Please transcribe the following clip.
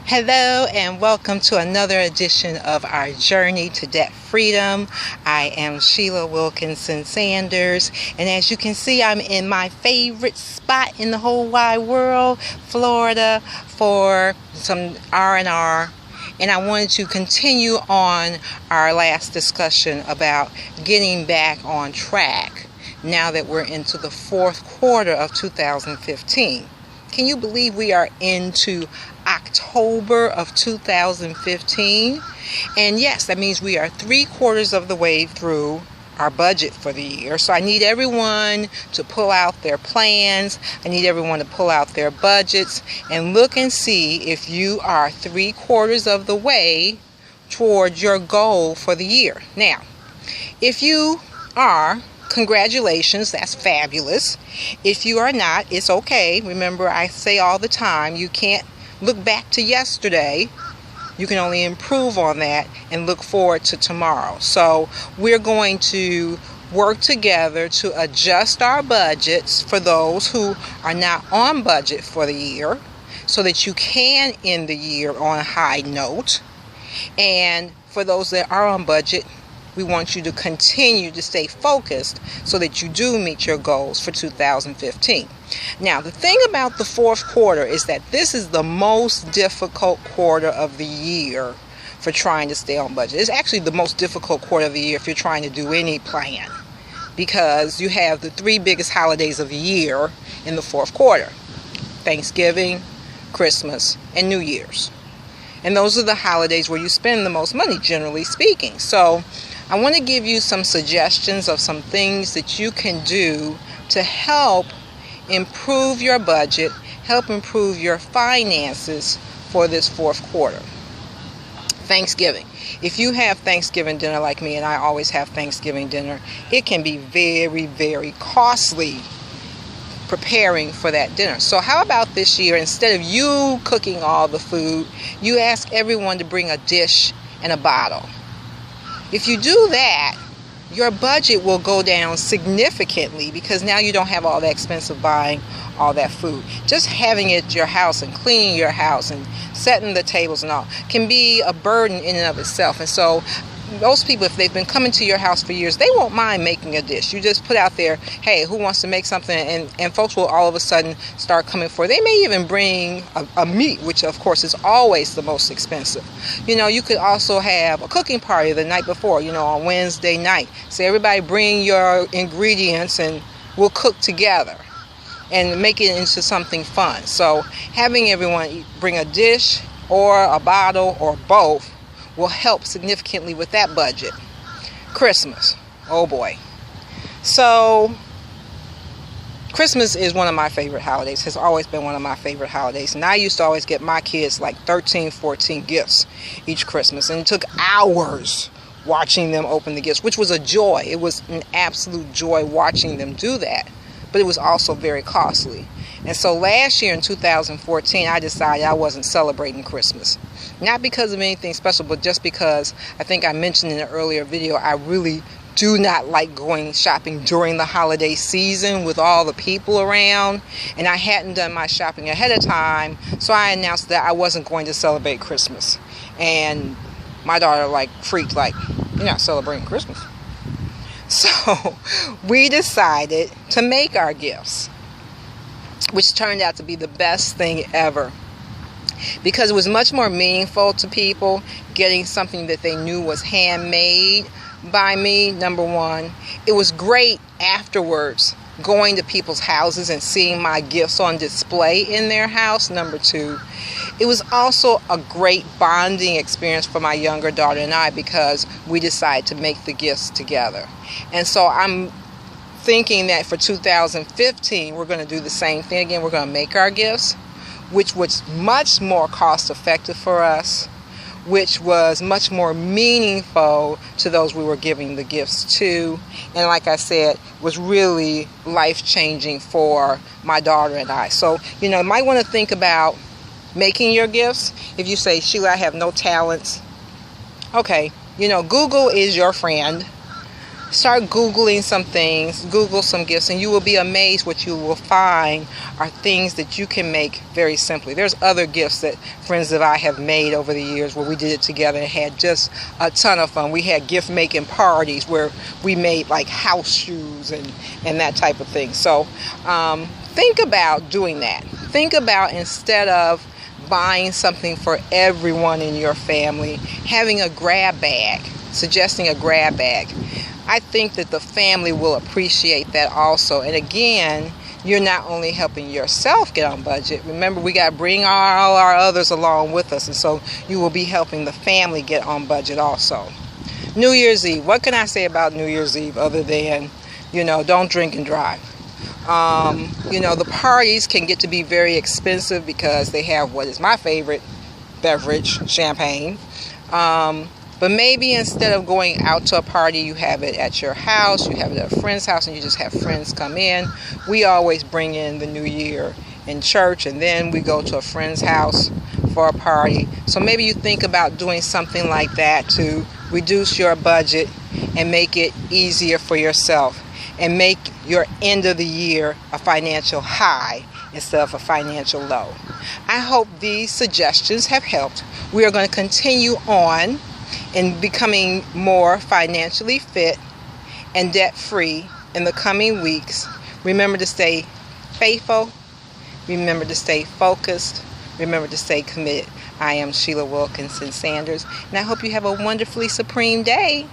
Hello and welcome to another edition of our journey to debt freedom. I am Sheila Wilkinson-Sanders, and as you can see, I'm in my favorite spot in the whole wide world, Florida, for some R&R. And I wanted to continue on our last discussion about getting back on track now that we're into the fourth quarter of 2015. Can you believe we are into October of 2015? And yes, that means we are 3/4 of the way through our budget for the year. So I need everyone to pull out their plans. I need everyone to pull out their budgets and look and see if you are 3/4 of the way toward your goal for the year. Now, if you are, congratulations, that's fabulous. If you are not, it's okay. Remember, I say all the time, you can't look back to yesterday. You can only improve on that and look forward to tomorrow. So we're going to work together to adjust our budgets for those who are not on budget for the year so that you can end the year on a high note. And for those that are on budget, we want you to continue to stay focused so that you do meet your goals for 2015. Now, the thing about the fourth quarter is that this is the most difficult quarter of the year for trying to stay on budget. It's actually the most difficult quarter of the year if you're trying to do any plan, because you have the three biggest holidays of the year in the fourth quarter: Thanksgiving, Christmas, and New Year's. And those are the holidays where you spend the most money, generally speaking. So I want to give you some suggestions of some things that you can do to help improve your budget, help improve your finances for this fourth quarter. Thanksgiving. If you have Thanksgiving dinner like me, and I always have Thanksgiving dinner, it can be very, very costly preparing for that dinner. So how about this year, instead of you cooking all the food, you ask everyone to bring a dish and a bottle. If you do that, your budget will go down significantly, because now you don't have all that expense of buying all that food. Just having it at your house and cleaning your house and setting the tables and all can be a burden in and of itself. And so most people, if they've been coming to your house for years, they won't mind making a dish. You just put out there, hey, who wants to make something? And folks will all of a sudden start coming for it. They may even bring a meat, which of course is always the most expensive. You could also have a cooking party the night before, on Wednesday night. So everybody bring your ingredients and we'll cook together and make it into something fun. So having everyone bring a dish or a bottle or both will help significantly with that budget. Christmas. Oh boy. So Christmas is one of my favorite holidays, has always been one of my favorite holidays. And I used to always get my kids like 13, 14 gifts each Christmas. And it took hours watching them open the gifts, which was a joy. It was an absolute joy watching them do that. But it was also very costly. And so last year in 2014, I decided I wasn't celebrating Christmas. Not because of anything special, but just because I think I mentioned in an earlier video, I really do not like going shopping during the holiday season with all the people around. And I hadn't done my shopping ahead of time, so I announced that I wasn't going to celebrate Christmas. And my daughter freaked, you're not celebrating Christmas. So we decided to make our gifts, which turned out to be the best thing ever, because it was much more meaningful to people getting something that they knew was handmade by me, number one. It was great afterwards going to people's houses and seeing my gifts on display in their house, number two. It was also a great bonding experience for my younger daughter and I, because we decided to make the gifts together. And so I'm thinking that for 2015, we're going to do the same thing again. We're going to make our gifts, which was much more cost effective for us, which was much more meaningful to those we were giving the gifts to. And like I said, was really life-changing for my daughter and I. So, you might want to think about making your gifts. If you say, Sheila, I have no talents. Okay, Google is your friend. Start Googling some things, Google some gifts, and you will be amazed what you will find are things that you can make very simply. There's other gifts that friends of I have made over the years where we did it together and had just a ton of fun. We had gift making parties where we made like house shoes and that type of thing. So think about doing that. Think about, instead of buying something for everyone in your family, having a grab bag, suggesting a grab bag. I think that the family will appreciate that also. And again, you're not only helping yourself get on budget. Remember, we got to bring all our others along with us. And so you will be helping the family get on budget also. New Year's Eve. What can I say about New Year's Eve other than, don't drink and drive? The parties can get to be very expensive because they have what is my favorite beverage, champagne. But maybe instead of going out to a party, you have it at your house, you have it at a friend's house, and you just have friends come in. We always bring in the New Year in church, and then we go to a friend's house for a party. So maybe you think about doing something like that to reduce your budget and make it easier for yourself, and make your end of the year a financial high instead of a financial low. I hope these suggestions have helped. We are going to continue on in becoming more financially fit and debt-free in the coming weeks. Remember to stay faithful. Remember to stay focused. Remember to stay committed. I am Sheila Wilkinson-Sanders, and I hope you have a wonderfully supreme day.